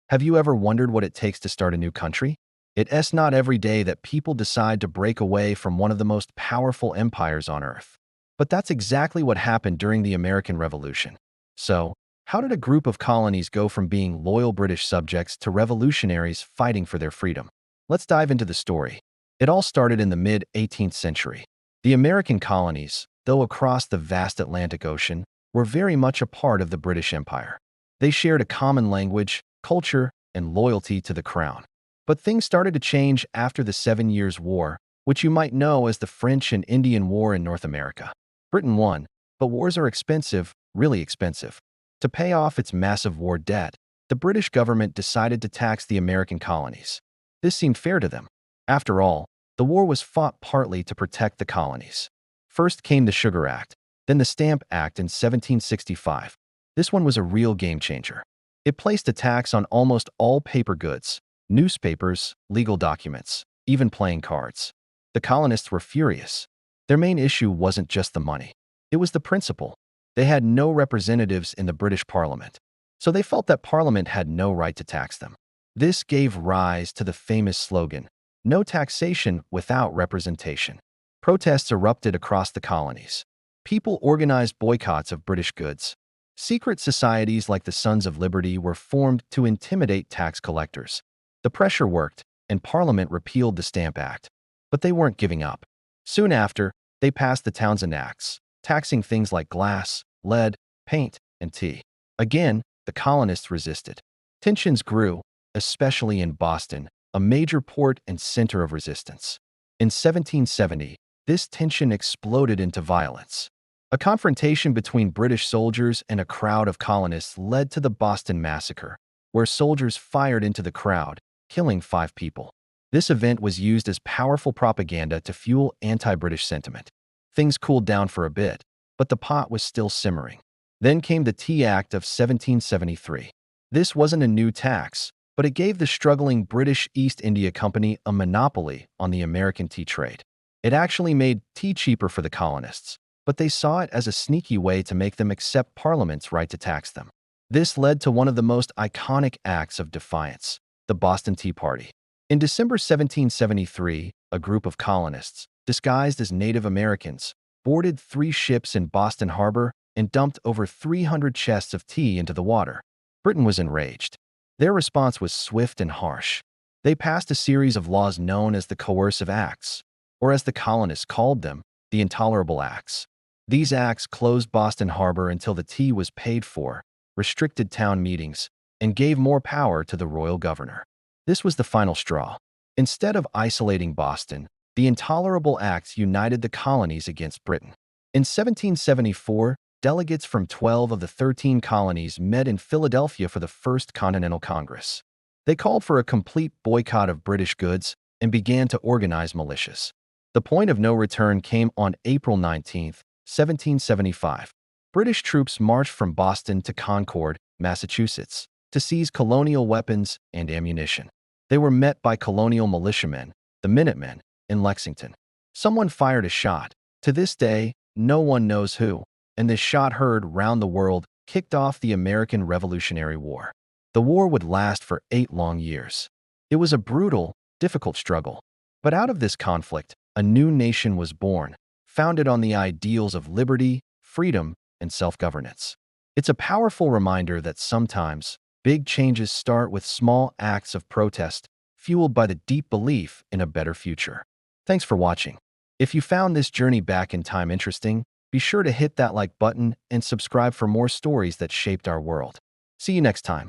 Have you ever wondered what it takes to start a new country? It's not every day that people decide to break away from one of the most powerful empires on Earth. But that's exactly what happened during the American Revolution. So, how did a group of colonies go from being loyal British subjects to revolutionaries fighting for their freedom? Let's dive into the story. It all started in the mid-18th century. The American colonies, though across the vast Atlantic Ocean, were very much a part of the British Empire. They shared a common language, culture, and loyalty to the crown. But things started to change after the Seven Years' War, which you might know as the French and Indian War in North America. Britain won, but wars are expensive, really expensive. To pay off its massive war debt, the British government decided to tax the American colonies. This seemed fair to them. After all, the war was fought partly to protect the colonies. First came the Sugar Act, then the Stamp Act in 1765. This one was a real game changer. It placed a tax on almost all paper goods, newspapers, legal documents, even playing cards. The colonists were furious. Their main issue wasn't just the money. It was the principle. They had no representatives in the British Parliament, so they felt that Parliament had no right to tax them. This gave rise to the famous slogan, "No taxation without representation." Protests erupted across the colonies. People organized boycotts of British goods. Secret societies like the Sons of Liberty were formed to intimidate tax collectors. The pressure worked, and Parliament repealed the Stamp Act. But they weren't giving up. Soon after, they passed the Townshend Acts, taxing things like glass, lead, paint, and tea. Again, the colonists resisted. Tensions grew, especially in Boston, a major port and center of resistance. In 1770, this tension exploded into violence. A confrontation between British soldiers and a crowd of colonists led to the Boston Massacre, where soldiers fired into the crowd, killing 5 people. This event was used as powerful propaganda to fuel anti-British sentiment. Things cooled down for a bit, but the pot was still simmering. Then came the Tea Act of 1773. This wasn't a new tax, but it gave the struggling British East India Company a monopoly on the American tea trade. It actually made tea cheaper for the colonists, but they saw it as a sneaky way to make them accept Parliament's right to tax them. This led to one of the most iconic acts of defiance, the Boston Tea Party. In December 1773, a group of colonists, disguised as Native Americans, boarded 3 ships in Boston Harbor and dumped over 300 chests of tea into the water. Britain was enraged. Their response was swift and harsh. They passed a series of laws known as the Coercive Acts, or as the colonists called them, the Intolerable Acts. These acts closed Boston Harbor until the tea was paid for, restricted town meetings, and gave more power to the royal governor. This was the final straw. Instead of isolating Boston, the Intolerable Acts united the colonies against Britain. In 1774, delegates from 12 of the 13 colonies met in Philadelphia for the First Continental Congress. They called for a complete boycott of British goods and began to organize militias. The point of no return came on April 19, 1775. British troops marched from Boston to Concord, Massachusetts, to seize colonial weapons and ammunition. They were met by colonial militiamen, the Minutemen, in Lexington. Someone fired a shot. To this day, no one knows who, and this shot heard round the world kicked off the American Revolutionary War. The war would last for 8 long years. It was a brutal, difficult struggle. But out of this conflict, a new nation was born, founded on the ideals of liberty, freedom, and self-governance. It's a powerful reminder that sometimes big changes start with small acts of protest, fueled by the deep belief in a better future. Thanks for watching. If you found this journey back in time interesting, be sure to hit that like button and subscribe for more stories that shaped our world. See you next time.